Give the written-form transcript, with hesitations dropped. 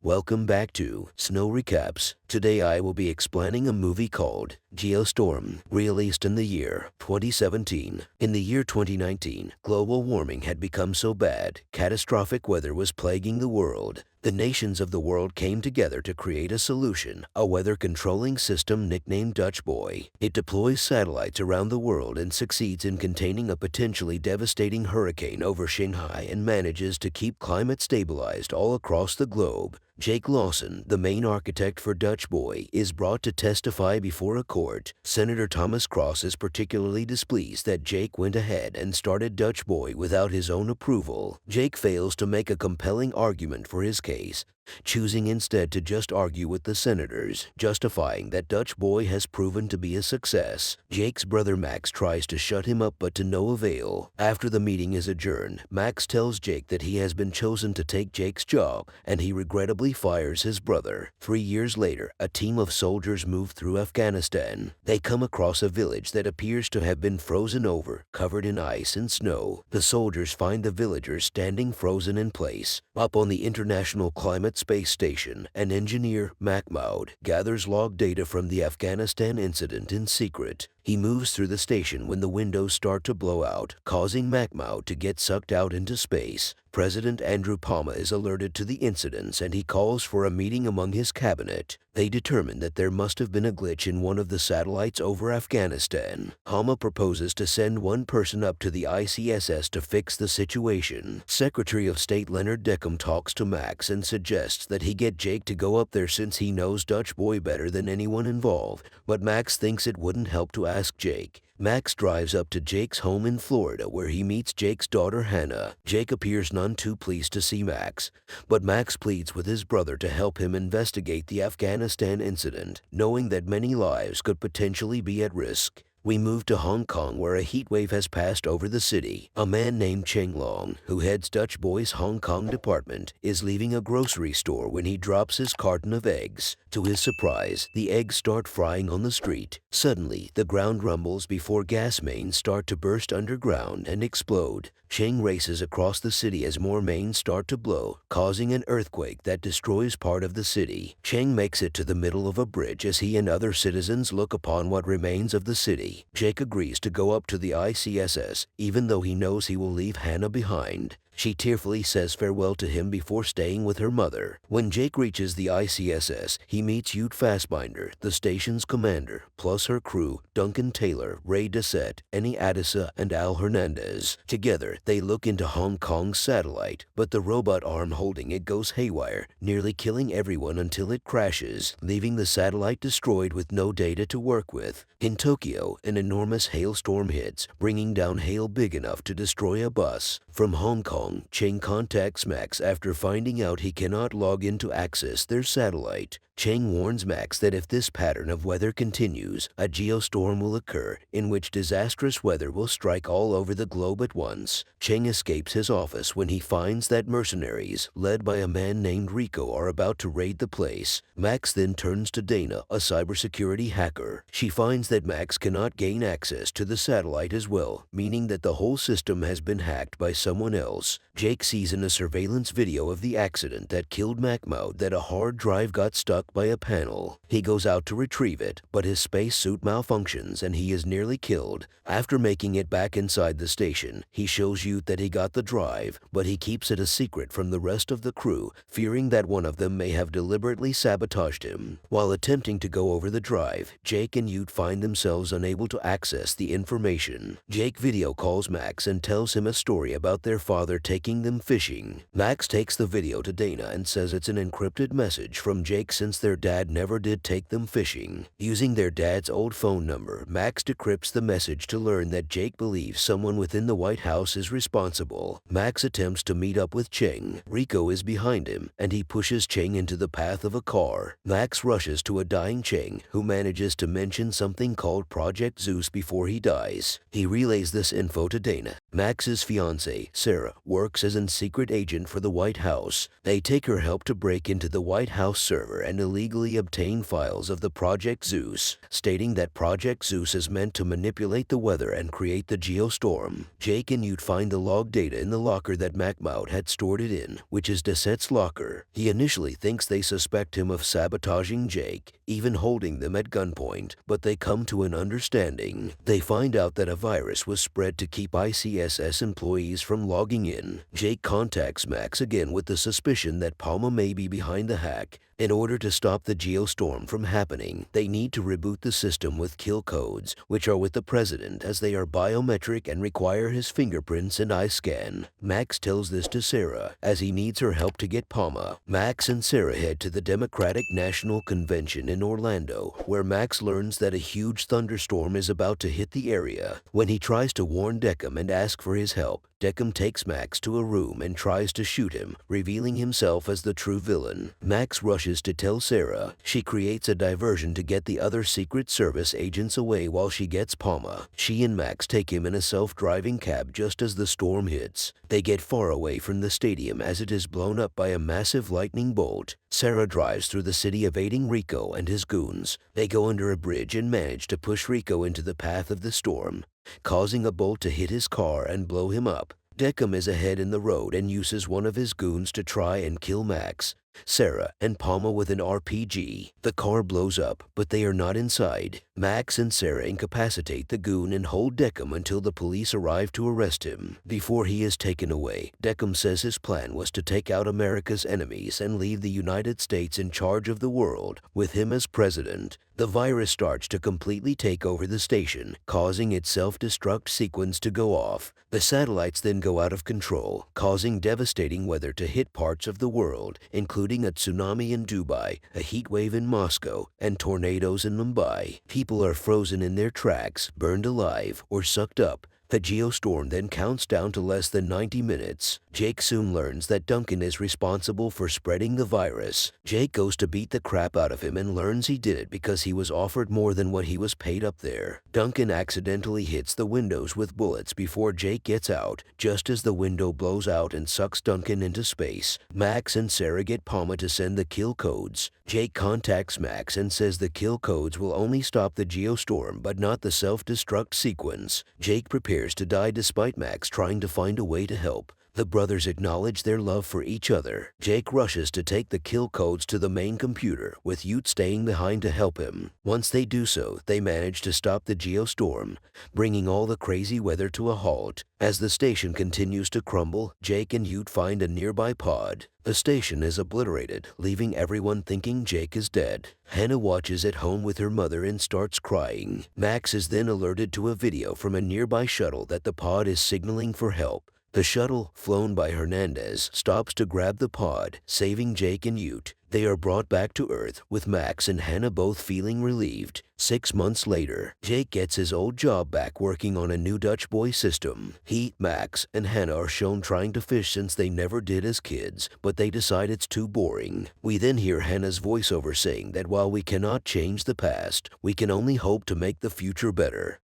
Welcome back to Snow Recaps. Today I will be explaining a movie called GEOSTORM, released in the year 2017. In the year 2019, global warming had become so bad, catastrophic weather was plaguing the world. The nations of the world came together to create a solution, a weather controlling system nicknamed Dutch Boy. It deploys satellites around the world and succeeds in containing a potentially devastating hurricane over Shanghai and manages to keep climate stabilized all across the globe. Jake Lawson, the main architect for Dutch Boy, is brought to testify before a court. Senator Thomas Cross is particularly displeased that Jake went ahead and started Dutch Boy without his own approval. Jake fails to make a compelling argument for his case, choosing instead to just argue with the senators, justifying that Dutch Boy has proven to be a success. Jake's brother Max tries to shut him up, but to no avail. After the meeting is adjourned, Max tells Jake that he has been chosen to take Jake's job, and he regrettably fires his brother. 3 years later, a team of soldiers move through Afghanistan. They come across a village that appears to have been frozen over, covered in ice and snow. The soldiers find the villagers standing frozen in place. Up on the International Climate Space Station, an engineer, Mahmoud, gathers log data from the Afghanistan incident in secret. He moves through the station when the windows start to blow out, causing Mahmoud to get sucked out into space. President Andrew Palmer is alerted to the incidents and he calls for a meeting among his cabinet. They determine that there must have been a glitch in one of the satellites over Afghanistan. Palmer proposes to send one person up to the ICSS to fix the situation. Secretary of State Leonard Deckham talks to Max and suggests that he get Jake to go up there since he knows Dutch Boy better than anyone involved, but Max thinks it wouldn't help to ask Jake. Max drives up to Jake's home in Florida where he meets Jake's daughter Hannah. Jake appears none too pleased to see Max, but Max pleads with his brother to help him investigate the Afghanistan incident, knowing that many lives could potentially be at risk. We move to Hong Kong where a heat wave has passed over the city. A man named Cheng Long, who heads Dutch Boy's Hong Kong department, is leaving a grocery store when he drops his carton of eggs. To his surprise, the eggs start frying on the street. Suddenly, the ground rumbles before gas mains start to burst underground and explode. Cheng races across the city as more mains start to blow, causing an earthquake that destroys part of the city. Cheng makes it to the middle of a bridge as he and other citizens look upon what remains of the city. Jake agrees to go up to the ICSS, even though he knows he will leave Hannah behind. She tearfully says farewell to him before staying with her mother. When Jake reaches the ICSS, he meets Ute Fassbinder, the station's commander, plus her crew, Duncan Taylor, Ray Dessette, Annie Adisa, and Al Hernandez. Together, they look into Hong Kong's satellite, but the robot arm holding it goes haywire, nearly killing everyone until it crashes, leaving the satellite destroyed with no data to work with. In Tokyo, an enormous hailstorm hits, bringing down hail big enough to destroy a bus. From Hong Kong, Cheng contacts Max after finding out he cannot log in to access their satellite. Cheng warns Max that if this pattern of weather continues, a geostorm will occur in which disastrous weather will strike all over the globe at once. Cheng escapes his office when he finds that mercenaries, led by a man named Rico, are about to raid the place. Max then turns to Dana, a cybersecurity hacker. She finds that Max cannot gain access to the satellite as well, meaning that the whole system has been hacked by someone else. Jake sees in a surveillance video of the accident that killed Mahmoud that a hard drive got stuck by a panel. He goes out to retrieve it, but his spacesuit malfunctions and he is nearly killed. After making it back inside the station, he shows Ute that he got the drive, but he keeps it a secret from the rest of the crew, fearing that one of them may have deliberately sabotaged him. While attempting to go over the drive, Jake and Ute find themselves unable to access the information. Jake video calls Max and tells him a story about their father taking them fishing. Max takes the video to Dana and says it's an encrypted message from Jake since their dad never did take them fishing. Using their dad's old phone number, Max decrypts the message to learn that Jake believes someone within the White House is responsible. Max attempts to meet up with Cheng. Rico is behind him, and he pushes Cheng into the path of a car. Max rushes to a dying Cheng, who manages to mention something called Project Zeus before he dies. He relays this info to Dana. Max's fiancée, Sarah, works as a secret agent for the White House. They take her help to break into the White House server and illegally obtain files of the Project Zeus, stating that Project Zeus is meant to manipulate the weather and create the geostorm. Jake and Ute find the log data in the locker that Macmout had stored it in, which is Desette's locker. He initially thinks they suspect him of sabotaging Jake, even holding them at gunpoint, but they come to an understanding. They find out that a virus was spread to keep ICSS employees from logging in. Jake contacts Max again with the suspicion that Palma may be behind the hack. In order to stop the geostorm from happening, they need to reboot the system with kill codes, which are with the president as they are biometric and require his fingerprints and eye scan. Max tells this to Sarah, as he needs her help to get Palma. Max and Sarah head to the Democratic National Convention in Orlando, where Max learns that a huge thunderstorm is about to hit the area. When he tries to warn Deckham and ask for his help, Deckham takes Max to a room and tries to shoot him, revealing himself as the true villain. Max rushes to tell Sarah. She creates a diversion to get the other Secret Service agents away while she gets Palma. She and Max take him in a self-driving cab just as the storm hits. They get far away from the stadium as it is blown up by a massive lightning bolt. Sarah drives through the city evading Rico and his goons. They go under a bridge and manage to push Rico into the path of the storm, causing a bolt to hit his car and blow him up. Deckham is ahead in the road and uses one of his goons to try and kill Max, Sarah, and Palma with an RPG. The car blows up, but they are not inside. Max and Sarah incapacitate the goon and hold Deckham until the police arrive to arrest him. Before he is taken away, Deckham says his plan was to take out America's enemies and leave the United States in charge of the world, with him as president. The virus starts to completely take over the station, causing its self-destruct sequence to go off. The satellites then go out of control, causing devastating weather to hit parts of the world, including a tsunami in Dubai, a heat wave in Moscow, and tornadoes in Mumbai. People are frozen in their tracks, burned alive, or sucked up. The geostorm then counts down to less than 90 minutes. Jake soon learns that Duncan is responsible for spreading the virus. Jake goes to beat the crap out of him and learns he did it because he was offered more than what he was paid up there. Duncan accidentally hits the windows with bullets before Jake gets out, just as the window blows out and sucks Duncan into space. Max and Sarah get Palma to send the kill codes. Jake contacts Max and says the kill codes will only stop the geostorm but not the self-destruct sequence. Jake prepares to die despite Max trying to find a way to help. The brothers acknowledge their love for each other. Jake rushes to take the kill codes to the main computer, with Ute staying behind to help him. Once they do so, they manage to stop the geostorm, bringing all the crazy weather to a halt. As the station continues to crumble, Jake and Ute find a nearby pod. The station is obliterated, leaving everyone thinking Jake is dead. Hannah watches at home with her mother and starts crying. Max is then alerted to a video from a nearby shuttle that the pod is signaling for help. The shuttle, flown by Hernandez, stops to grab the pod, saving Jake and Ute. They are brought back to Earth, with Max and Hannah both feeling relieved. 6 months later, Jake gets his old job back working on a new Dutch boy system. He, Max, and Hannah are shown trying to fish since they never did as kids, but they decide it's too boring. We then hear Hannah's voiceover saying that while we cannot change the past, we can only hope to make the future better.